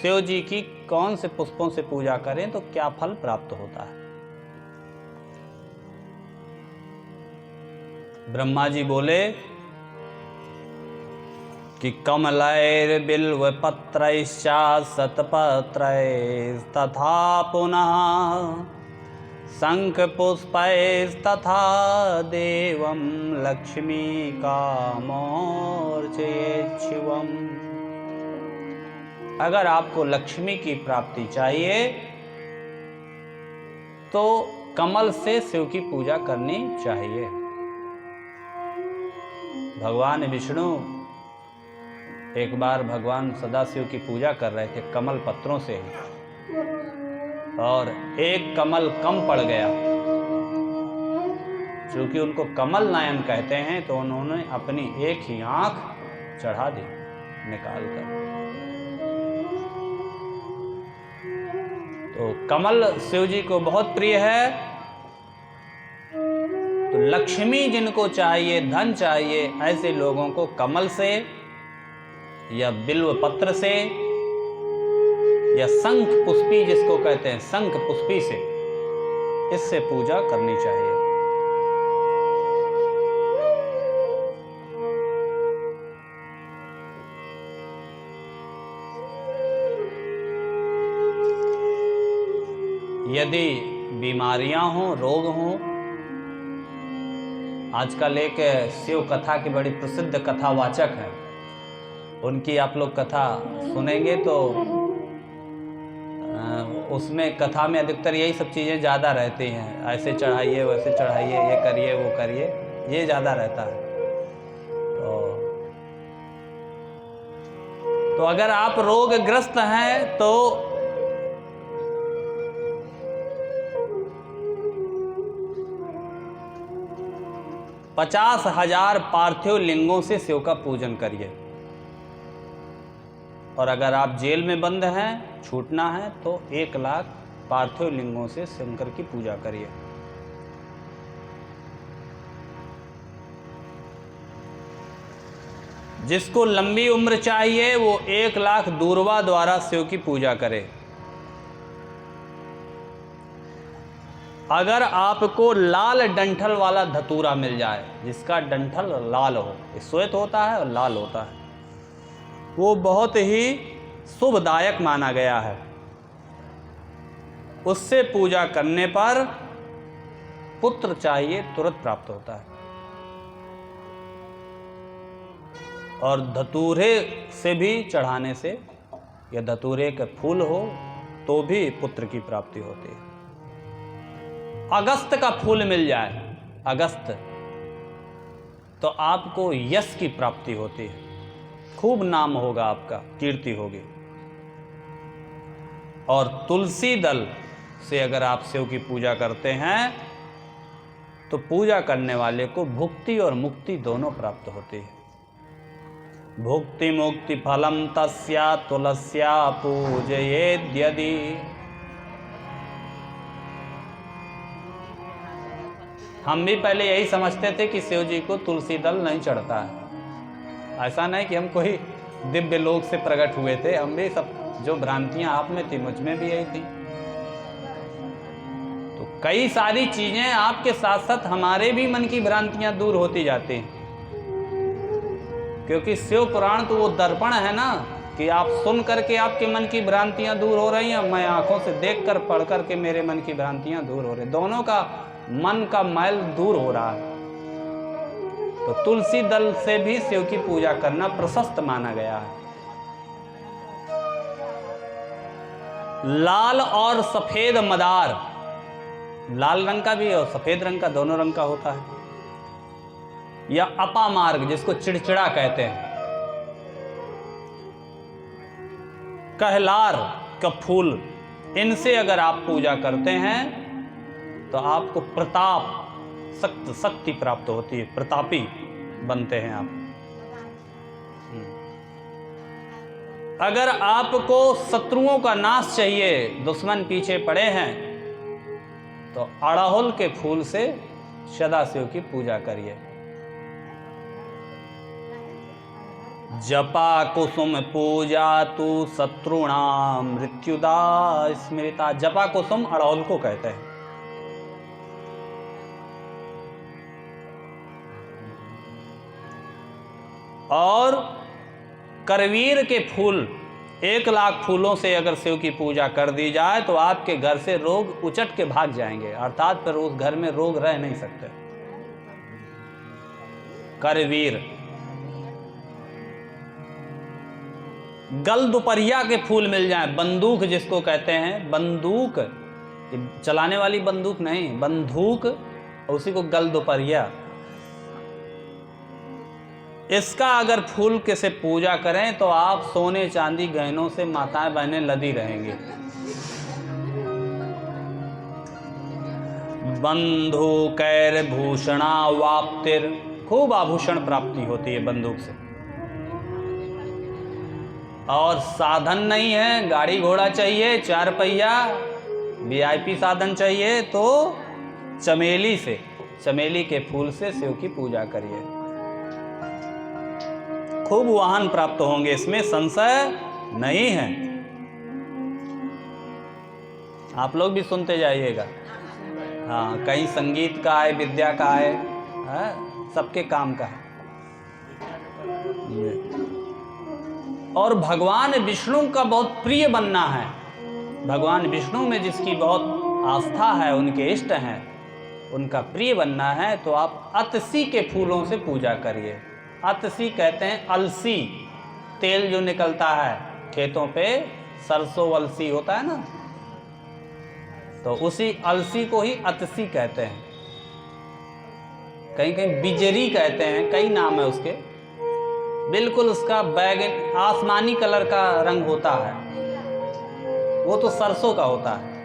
शिव जी की कौन से पुष्पों से पूजा करें तो क्या फल प्राप्त होता है। ब्रह्मा जी बोले कि कमलैर्बिल्वपत्रैश्च शतपत्रैस्तथा पुनः शंखपुष्पैस्तथा देवं लक्ष्मीकामोर्चयेत् शिवम्। अगर आपको लक्ष्मी की प्राप्ति चाहिए तो कमल से शिव की पूजा करनी चाहिए। भगवान विष्णु एक बार भगवान सदाशिव की पूजा कर रहे थे कमल पत्रों से ही, और एक कमल कम पड़ गया। चूंकि उनको कमल नयन कहते हैं तो उन्होंने अपनी एक ही आंख चढ़ा दी निकाल कर। तो कमल शिव जी को बहुत प्रिय है। तो लक्ष्मी जिनको चाहिए, धन चाहिए, ऐसे लोगों को कमल से या बिल्व पत्र से या शंख पुष्पी जिसको कहते हैं शंख पुष्पी से, इससे पूजा करनी चाहिए। यदि बीमारियां हों, रोग हों, आजकल एक शिव कथा की बड़ी प्रसिद्ध कथावाचक है, उनकी आप लोग कथा सुनेंगे तो उसमें कथा में अधिकतर यही सब चीज़ें ज़्यादा रहती हैं। ऐसे चढ़ाइए, वैसे चढ़ाइए, ये करिए, वो करिए, ये ज़्यादा रहता है। तो अगर आप रोगग्रस्त हैं तो पचास 50,000 पार्थिव लिंगों से शिव का पूजन करिए। और अगर आप जेल में बंद हैं, छूटना है, तो 1 लाख पार्थिव लिंगों से शंकर की पूजा करिए। जिसको लंबी उम्र चाहिए वो 1 लाख दूर्वा द्वारा शिव की पूजा करे। अगर आपको लाल डंठल वाला धतूरा मिल जाए, जिसका डंठल लाल हो, श्वेत होता है और लाल होता है, वो बहुत ही शुभदायक माना गया है। उससे पूजा करने पर पुत्र चाहिए तुरंत प्राप्त होता है। और धतूरे से भी चढ़ाने से, या धतूरे के फूल हो तो भी पुत्र की प्राप्ति होती है। अगस्त का फूल मिल जाए, अगस्त, तो आपको यश की प्राप्ति होती है, खूब नाम होगा आपका, कीर्ति होगी। और तुलसी दल से अगर आप शिव की पूजा करते हैं तो पूजा करने वाले को भुक्ति और मुक्ति दोनों प्राप्त होती है। भुक्ति मुक्ति फलम तस्या तुलस्या पूजयेद्यदि। हम भी पहले यही समझते थे कि शिव जी को तुलसी दल नहीं चढ़ता है। ऐसा नहीं कि हम कोई दिव्य लोक से प्रकट हुए थे, हम भी सब जो भ्रांतियां आप में थी मुझ में भी यही थी। तो कई सारी चीजें आपके साथ साथ हमारे भी मन की भ्रांतियां दूर होती जाती हैं। क्योंकि शिव पुराण तो वो दर्पण है ना, कि आप सुन करके आपके मन की भ्रांतियां दूर हो रही हैं, मैं आंखों से देख कर पढ़ करके मेरे मन की भ्रांतियां दूर हो रही, दोनों का मन का मैल दूर हो रहा है। तो तुलसी दल से भी शिव की पूजा करना प्रशस्त माना गया है। लाल और सफेद मदार, लाल रंग का भी और सफेद रंग का, दोनों रंग का होता है। या अपामार्ग जिसको चिड़चिड़ा कहते हैं, कहलार का फूल, इनसे अगर आप पूजा करते हैं तो आपको प्रताप, शक्ति प्राप्त होती है, प्रतापी बनते हैं आप। अगर आपको शत्रुओं का नाश चाहिए, दुश्मन पीछे पड़े हैं, तो अड़हुल के फूल से सदाशिव की पूजा करिए। जपा कुसुम पूजा तू शत्रुणाम मृत्युदा स्मृता। जपा कुसुम अड़ौल को कहते हैं। और करवीर के फूल 1,00,000 फूलों से अगर शिव की पूजा कर दी जाए तो आपके घर से रोग उचट के भाग जाएंगे, अर्थात फिर उस घर में रोग रह नहीं सकते। करवीर। गल दोपहरिया के फूल मिल जाए, बंदूक जिसको कहते हैं, बंदूक चलाने वाली बंदूक नहीं, बंदूक, उसी को गल दोपहरिया, इसका अगर फूल के से पूजा करें तो आप सोने चांदी गहनों से माताएं बहनें लदी रहेंगी। बंधु कैर भूषणा वाप्तिर, खूब आभूषण प्राप्ति होती है बंदूक से। और साधन नहीं है, गाड़ी घोड़ा चाहिए, 4 पहिया VIP साधन चाहिए तो चमेली से, चमेली के फूल से शिव की पूजा करिए, खूब वाहन प्राप्त होंगे, इसमें संशय नहीं है। आप लोग भी सुनते जाइएगा। हाँ, कहीं संगीत का है, विद्या का है, सबके काम का है। और भगवान विष्णु का बहुत प्रिय बनना है। भगवान विष्णु में जिसकी बहुत आस्था है, उनके इष्ट हैं, उनका प्रिय बनना है तो आप अतसी के फूलों से पूजा करिए। अतसी कहते हैं अलसी, तेल जो निकलता है खेतों पे, सरसों अलसी होता है ना, तो उसी अलसी को ही अतसी कहते हैं। कहीं कहीं बिजरी कहते हैं, कई नाम है उसके। बिल्कुल उसका बैगन आसमानी कलर का रंग होता है, वो तो सरसों का होता है।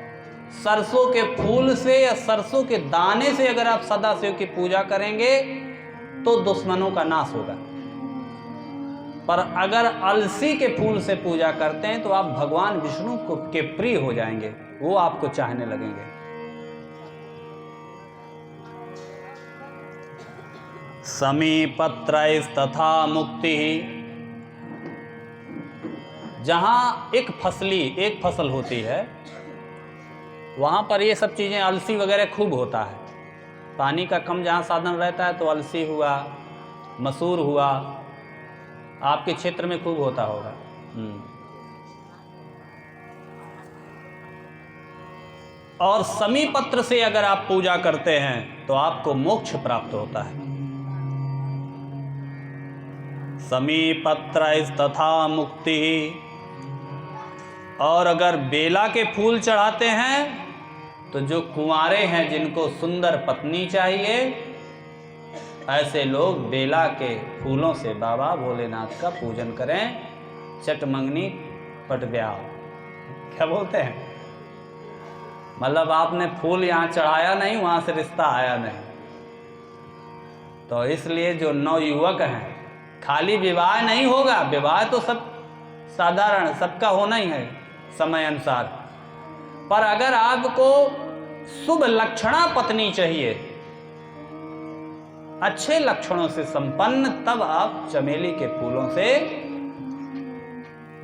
सरसों के फूल से या सरसों के दाने से अगर आप सदाशिव की पूजा करेंगे तो दुश्मनों का नाश होगा। पर अगर अलसी के फूल से पूजा करते हैं तो आप भगवान विष्णु के प्रिय हो जाएंगे, वो आपको चाहने लगेंगे। समीपत्रैस्तथा मुक्ति, जहां एक फसल होती है वहां पर ये सब चीजें, अलसी वगैरह खूब होता है। पानी का कम जहाँ साधन रहता है तो अलसी हुआ, मसूर हुआ, आपके क्षेत्र में खूब होता होगा। और समीपत्र से अगर आप पूजा करते हैं तो आपको मोक्ष प्राप्त होता है। समीपत्रैस्तथा मुक्ति। और अगर बेला के फूल चढ़ाते हैं तो जो कुंवारे हैं, जिनको सुंदर पत्नी चाहिए, ऐसे लोग बेला के फूलों से बाबा भोलेनाथ का पूजन करें। चटमंगनी पट ब्याह, क्या बोलते हैं, मतलब आपने फूल यहाँ चढ़ाया नहीं, वहाँ से रिश्ता आया नहीं। तो इसलिए जो नवयुवक हैं, खाली विवाह नहीं होगा, विवाह तो सब साधारण सबका होना ही है समय अनुसार, पर अगर आपको शुभ लक्षणा पत्नी चाहिए, अच्छे लक्षणों से संपन्न, तब आप चमेली के फूलों से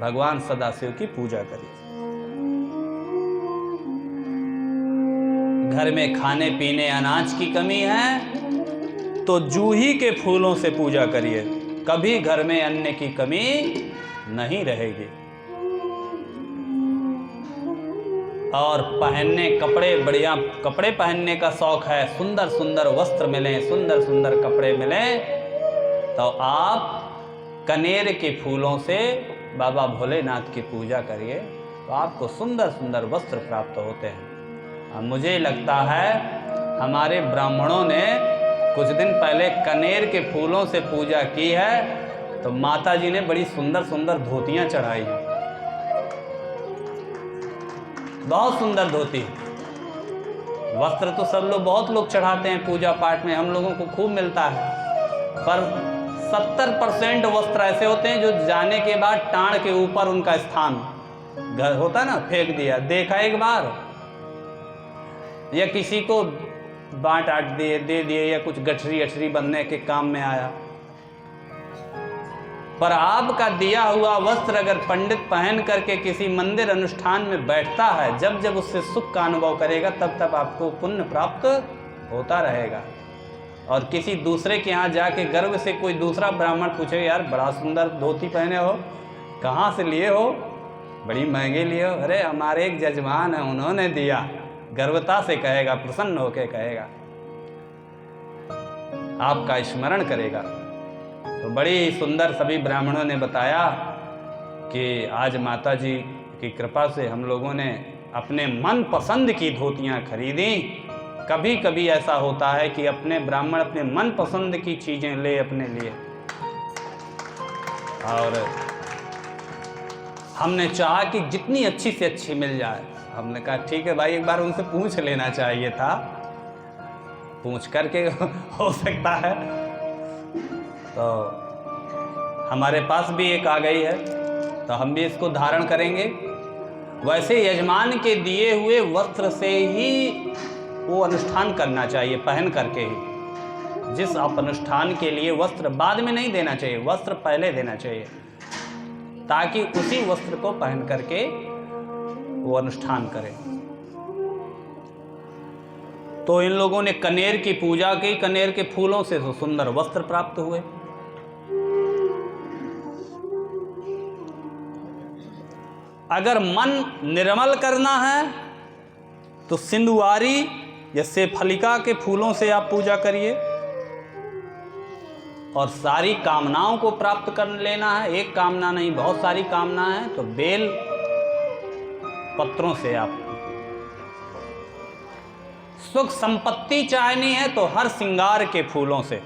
भगवान सदाशिव की पूजा करिए। घर में खाने पीने अनाज की कमी है तो जूही के फूलों से पूजा करिए, कभी घर में अन्न की कमी नहीं रहेगी। और पहनने कपड़े, बढ़िया कपड़े पहनने का शौक है, सुंदर सुंदर वस्त्र मिलें, सुंदर सुंदर कपड़े मिलें, तो आप कनेर के फूलों से बाबा भोलेनाथ की पूजा करिए तो आपको सुंदर सुंदर वस्त्र प्राप्त होते हैं। मुझे लगता है हमारे ब्राह्मणों ने कुछ दिन पहले कनेर के फूलों से पूजा की है तो माता जी ने बड़ी सुंदर सुंदर धोतियां चढ़ाई हैं, बहुत सुंदर धोती। वस्त्र तो सब लोग, बहुत लोग चढ़ाते हैं पूजा पाठ में, हम लोगों को खूब मिलता है, पर 70% वस्त्र ऐसे होते हैं जो जाने के बाद टांड के ऊपर उनका स्थान घर होता है ना, फेंक दिया, देखा एक बार, या किसी को बांट आट दिए, दे दिए, या कुछ गठरी अठरी बनने के काम में आया। पर आपका दिया हुआ वस्त्र अगर पंडित पहन करके किसी मंदिर अनुष्ठान में बैठता है, जब जब उससे सुख का अनुभव करेगा तब तब आपको पुण्य प्राप्त होता रहेगा। और किसी दूसरे के यहाँ जाके गर्व से कोई दूसरा ब्राह्मण पूछे, यार बड़ा सुंदर धोती पहने हो, कहाँ से लिए हो, बड़ी महंगे लिए हो, अरे हमारे एक जजमान है उन्होंने दिया, गर्वता से कहेगा, प्रसन्न होकर कहेगा, आपका स्मरण करेगा। तो बड़ी सुंदर सभी ब्राह्मणों ने बताया कि आज माता जी की कृपा से हम लोगों ने अपने मन पसंद की धोतियाँ खरीदी। कभी कभी ऐसा होता है कि अपने ब्राह्मण अपने मन पसंद की चीज़ें ले अपने लिए, और हमने चाहा कि जितनी अच्छी से अच्छी मिल जाए। हमने कहा ठीक है भाई, एक बार उनसे पूछ लेना चाहिए था, पूछ करके हो सकता है। तो हमारे पास भी एक आ गई है, तो हम भी इसको धारण करेंगे। वैसे यजमान के दिए हुए वस्त्र से ही वो अनुष्ठान करना चाहिए, पहन करके ही। जिस आप अनुष्ठान के लिए वस्त्र बाद में नहीं देना चाहिए, वस्त्र पहले देना चाहिए, ताकि उसी वस्त्र को पहन करके वो अनुष्ठान करें। तो इन लोगों ने कनेर की पूजा की, कनेर के फूलों से तो सुंदर वस्त्र प्राप्त हुए। अगर मन निर्मल करना है तो सिंधुआरी या सेफलिका के फूलों से आप पूजा करिए, और सारी कामनाओं को प्राप्त कर लेना है। एक कामना नहीं, बहुत सारी कामना है, तो बेल पत्रों से आप सुख संपत्ति चाहनी है तो हर श्रृंगार के फूलों से,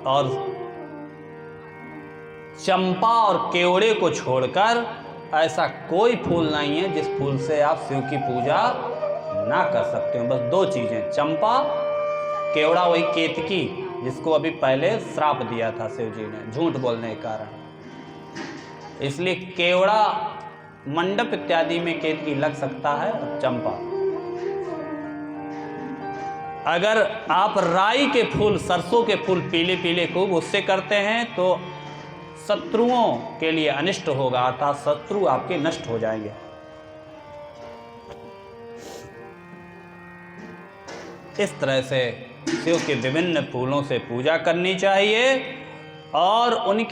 और चंपा और केवड़े को छोड़कर ऐसा कोई फूल नहीं है जिस फूल से आप शिव की पूजा ना कर सकते हो। बस दो चीजें, चंपा, केवड़ा, वही केतकी जिसको अभी पहले श्राप दिया था शिव जी ने झूठ बोलने के कारण, इसलिए केवड़ा मंडप इत्यादि में केतकी लग सकता है, और चंपा। अगर आप राई के फूल, सरसों के फूल पीले पीले खूब उससे करते हैं तो शत्रुओं के लिए अनिष्ट होगा, अर्थात शत्रु आपके नष्ट हो जाएंगे। इस तरह से शिव के विभिन्न फूलों से पूजा करनी चाहिए, और उनकी